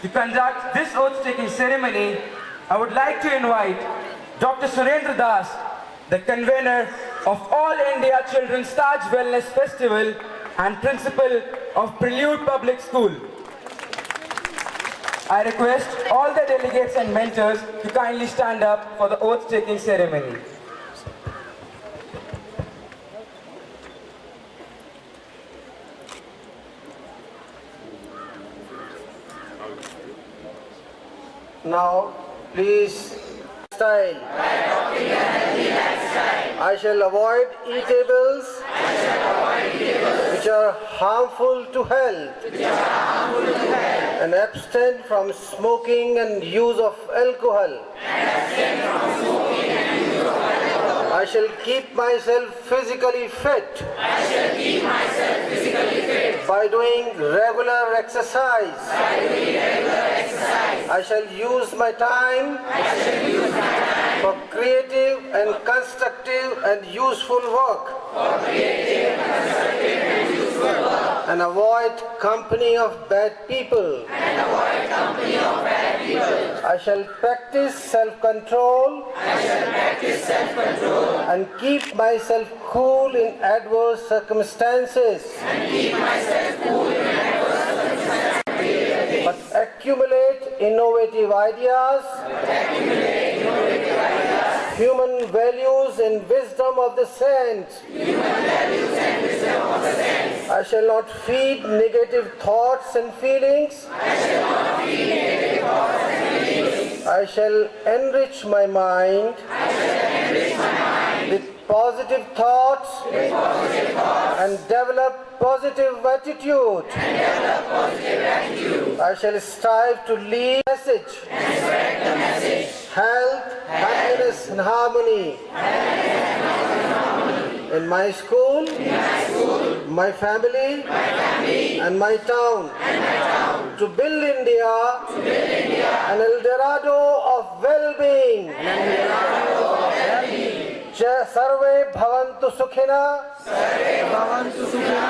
To conduct this oath-taking ceremony, I would like to invite Dr. Surendra Das, the convener of All India Children's Taj Wellness Festival and principal of Prelude Public School. I request all the delegates and mentors to kindly stand up for the oath-taking ceremony. Now, please, style. I shall avoid eatables which are harmful to health and abstain from smoking and use of alcohol. I shall keep myself physically fit by doing regular exercise. I shall use my time for creative and constructive and useful work. And avoid company of bad people. I shall practice self-control and keep myself cool in adverse circumstances. But accumulate innovative ideas, human values and wisdom of the saints. I shall not feed negative thoughts and feelings. I shall enrich my mind with positive thoughts and develop positive attitude. I shall strive to lead the message, health, happiness and harmony in my school, my family and my town, to build India an El Dorado of well-being. Sarve bhavantu sukhina.